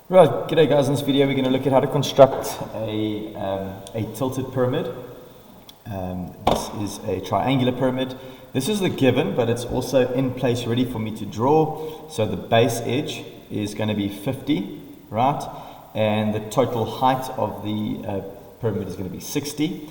Right, g'day guys. In this video we're going to look at how to construct a tilted pyramid. This is a triangular pyramid. This is the given, but it's also in place ready for me to draw. So the base edge is going to be 50, right? And the total height of the pyramid is going to be 60.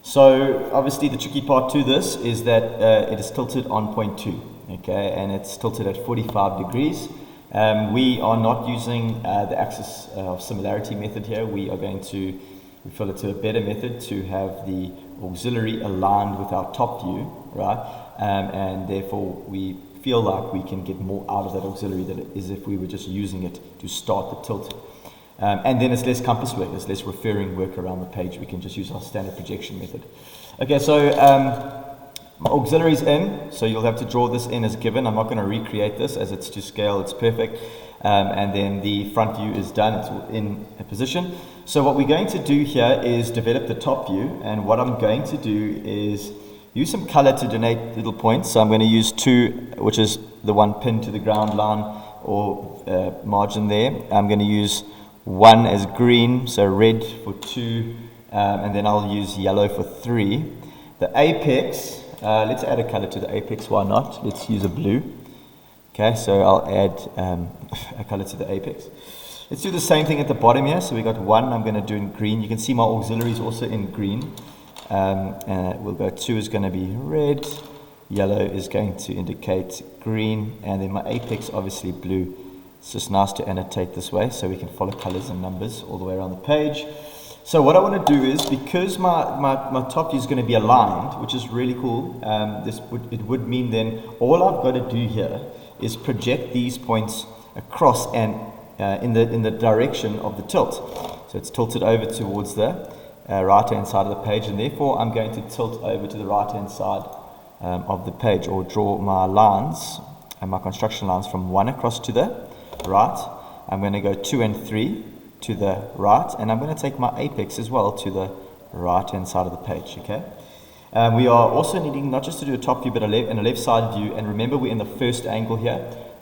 So obviously the tricky part to this is that it is tilted on point 2, okay? And it's tilted at 45 degrees. We are not using the axis of similarity method here. We feel it's a better method to have the auxiliary aligned with our top view, right? And therefore we feel like we can get more out of that auxiliary than it is if we were just using it to start the tilt. And then it's less compass work, it's less referring work around the page. We can just use our standard projection method. Okay, so auxiliaries in, so you'll have to draw this in as given. I'm not going to recreate this as it's to scale, it's perfect. And then the front view is done, it's in a position. So what we're going to do here is develop the top view, and what I'm going to do is use some color to denote little points. So I'm going to use 2, which is the one pinned to the ground line or margin there. I'm going to use 1 as green, so red for 2, and then I'll use yellow for 3. The apex, let's add a color to the apex, why not? Let's use a blue. Okay, so I'll add a color to the apex. Let's do the same thing at the bottom here. So we got 1, I'm going to do in green. You can see my auxiliary is also in green. And we'll go 2 is going to be red, yellow is going to indicate green, and then my apex obviously blue. It's just nice to annotate this way so we can follow colors and numbers all the way around the page. So what I want to do is, because my top view is going to be aligned, which is really cool, it would mean then all I've got to do here is project these points across and in the direction of the tilt. So it's tilted over towards the right hand side of the page, and therefore I'm going to tilt over to the right hand side of the page, or draw my lines and my construction lines from 1 across to the right. I'm going to go 2 and 3 to the right, and I'm going to take my apex as well to the right hand side of the page. Okay, we are also needing not just to do a top view but a left side view, and remember we're in the first angle here,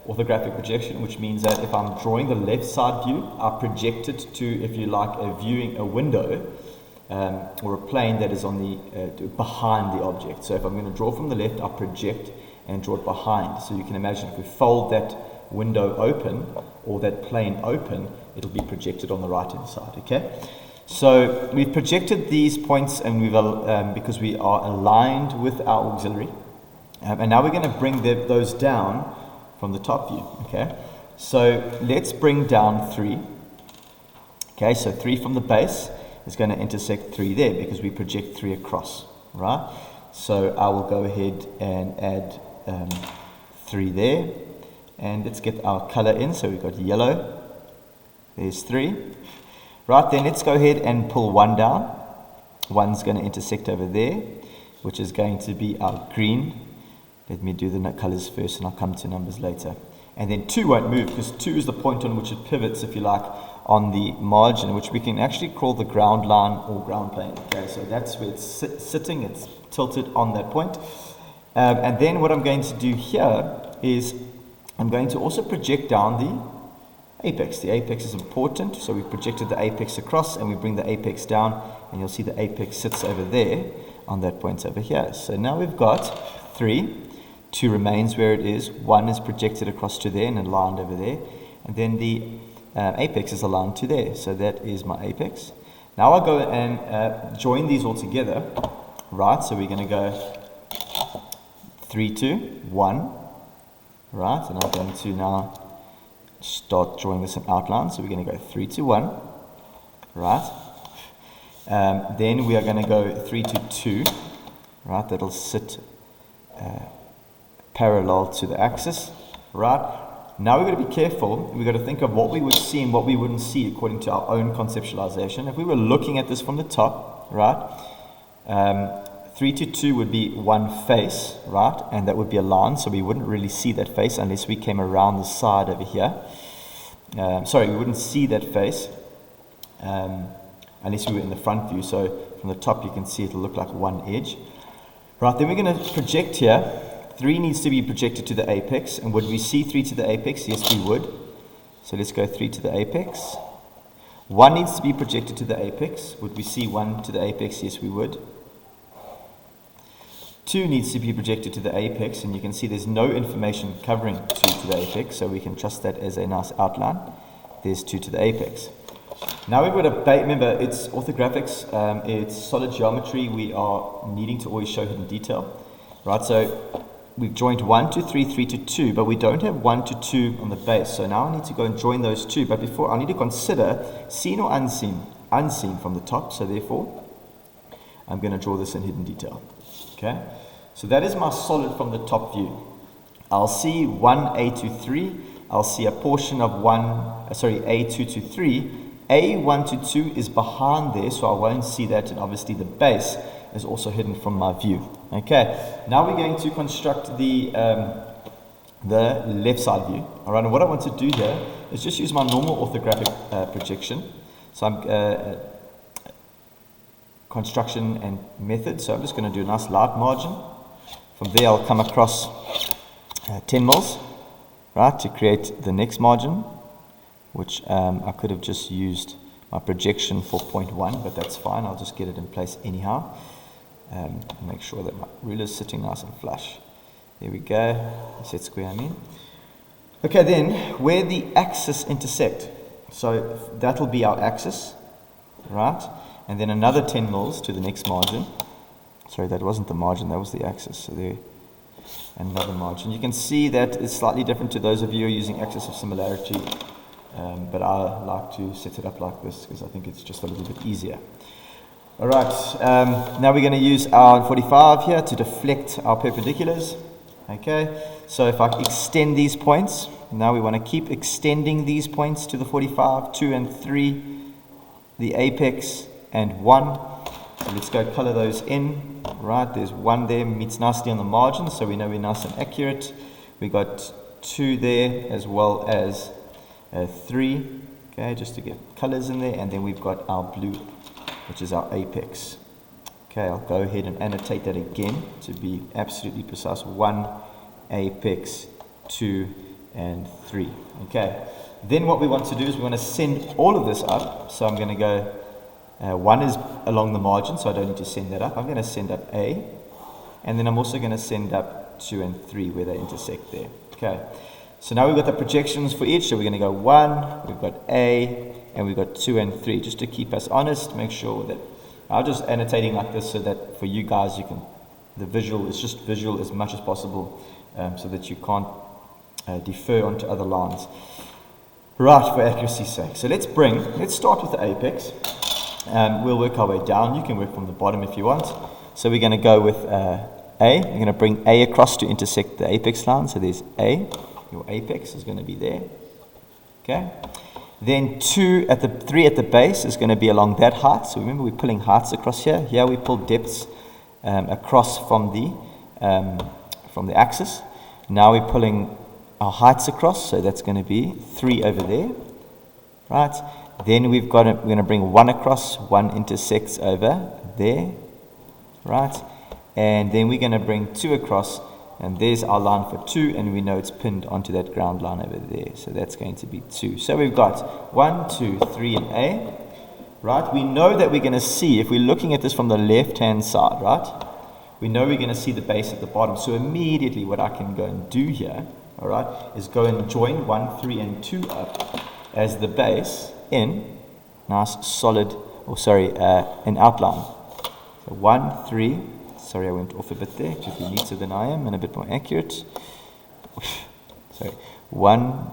orthographic projection, which means that if I'm drawing the left side view, I project it to, if you like, a window or a plane that is on the behind the object. So if I'm going to draw from the left, I project and draw it behind. So you can imagine if we fold that window open or that plane open, it'll be projected on the right hand side. Okay, so we've projected these points, and we've because we are aligned with our auxiliary, and now we're going to bring those down from the top view. Okay, so let's bring down 3. Okay, so 3 from the base is going to intersect 3 there because we project 3 across, right? So I will go ahead and add 3 there. And let's get our color in. So we've got yellow. There's 3. Right, then let's go ahead and pull 1 down. 1's going to intersect over there, which is going to be our green. Let me do the colors first, and I'll come to numbers later. And then 2 won't move, because 2 is the point on which it pivots, if you like, on the margin, which we can actually call the ground line or ground plane. Okay, so that's where it's sitting. It's tilted on that point. And then what I'm going to do here is I'm going to also project down the apex. The apex is important, so we projected the apex across, and we bring the apex down, and you'll see the apex sits over there on that point over here. So now we've got 3, 2 remains where it is, 1 is projected across to there and aligned over there, and then the apex is aligned to there. So that is my apex. Now I go and join these all together, right? So we're going to go 3, 2, 1. Right, and I'm going to now start drawing this in outline. So we're going to go 3, 2, 1. Right. Then we are going to go 3, 2, 2. Right, that'll sit parallel to the axis. Right. Now we've got to be careful. We've got to think of what we would see and what we wouldn't see according to our own conceptualization. If we were looking at this from the top, right, 3 to 2 would be one face, right? And that would be a line, so we wouldn't really see that face unless we came around the side over here. We wouldn't see that face unless we were in the front view. So from the top you can see it'll look like one edge. Right, then we're going to project here. 3 needs to be projected to the apex. And would we see 3 to the apex? Yes, we would. So let's go 3 to the apex. 1 needs to be projected to the apex. Would we see 1 to the apex? Yes, we would. 2 needs to be projected to the apex, and you can see there's no information covering 2 to the apex, so we can trust that as a nice outline. There's 2 to the apex. Now we've got a base. Remember, it's orthographics, it's solid geometry. We are needing to always show hidden detail, right? So we've joined 1 to 3, 3 to 2, but we don't have 1 to 2 on the base. So now I need to go and join those 2, but before I need to consider seen or unseen. Unseen from the top, so therefore I'm going to draw this in hidden detail. Okay, so that is my solid from the top view. I'll see 1A to 3. I'll see a portion of A2 to 3. A1 to 2 is behind there, so I won't see that, and obviously the base is also hidden from my view. Okay, now we're going to construct the left side view. All right, and what I want to do here is just use my normal orthographic projection. So I'm construction and method. So I'm just going to do a nice light margin. From there, I'll come across 10 mils, right, to create the next margin, which I could have just used my projection for 0.1, but that's fine. I'll just get it in place anyhow. Make sure that my ruler is sitting nice and flush. There we go. Set square, I mean. Okay, then where the axis intersect. So that will be our axis, right? And then another 10 mils to the next margin. Sorry, that wasn't the margin, that was the axis. So there, another margin. You can see that it's slightly different to those of you who are using axis of similarity. But I like to set it up like this because I think it's just a little bit easier. All right, now we're going to use our 45 here to deflect our perpendiculars. Okay, so if I extend these points, now we want to keep extending these points to the 45, 2 and 3, the apex and 1. So let's go color those in. Right, there's 1 there, meets nicely on the margin, so we know we're nice and accurate. We got 2 there as well as 3, okay, just to get colors in there, and then we've got our blue, which is our apex. Okay, I'll go ahead and annotate that again to be absolutely precise. 1, apex, 2, and 3. Okay, then what we want to do is we want to send all of this up. So I'm going to go, 1 is along the margin, so I don't need to send that up. I'm going to send up A, and then I'm also going to send up 2 and 3 where they intersect there. Okay. So now we've got the projections for each. So we're going to go 1, we've got A, and we've got 2 and 3. Just to keep us honest, make sure that I'm just annotating like this so that for you guys, you can, the visual is just visual as much as possible, so that you can't defer onto other lines. Right, for accuracy's sake. So let's start with the apex. We'll work our way down. You can work from the bottom if you want. So we're going to go with A. We're going to bring A across to intersect the apex line. So there's A. Your apex is going to be there. Okay. Then 3 at the base is going to be along that height. So remember, we're pulling heights across here. Here we pull depths across from the axis. Now we're pulling our heights across. So that's going to be 3 over there. Right. Then we're going to bring 1 across. 1 intersects over there. Right. And then we're going to bring 2 across. And there's our line for 2, and we know it's pinned onto that ground line over there. So that's going to be 2. So we've got 1, 2, 3 in A. Right? We know that we're going to see, if we're looking at this from the left-hand side, right? We know we're going to see the base at the bottom. So immediately what I can go and do here, all right, is go and join 1, 3, and 2 up as the base in nice solid, an outline. So 1, 3. Sorry, I went off a bit there. Could be neater than I am and a bit more accurate. Sorry. 1,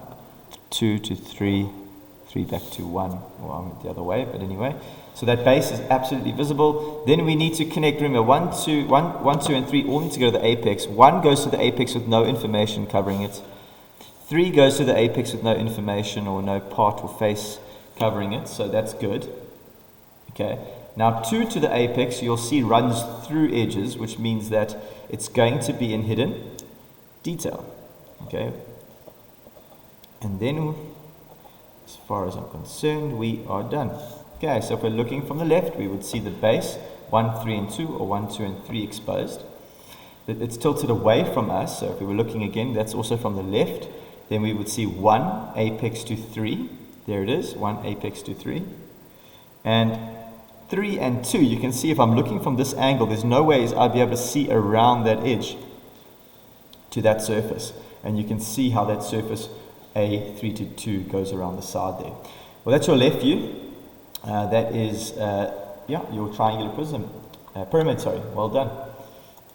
2 to 3, 3 back to 1. Well, I went the other way, but anyway. So that base is absolutely visible. Then we need to connect. Remember, 1, 2, and 3 all need to go to the apex. 1 goes to the apex with no information covering it. 3 goes to the apex with no information or no part or face covering it. So that's good. Okay. Now 2 to the apex, you'll see runs through edges, which means that it's going to be in hidden detail. Okay. And then, as far as I'm concerned, we are done. Okay, so if we're looking from the left, we would see the base 1, 3, and 2, or 1, 2, and 3 exposed. It's tilted away from us, so if we were looking again, that's also from the left. then we would see 1 apex to 3. There it is, 1 apex to 3. And 3 and 2, you can see if I'm looking from this angle, there's no ways I'd be able to see around that edge to that surface. And you can see how that surface A3 to 2 goes around the side there. Well, that's your left view. That is, your triangular pyramid, sorry. Well done.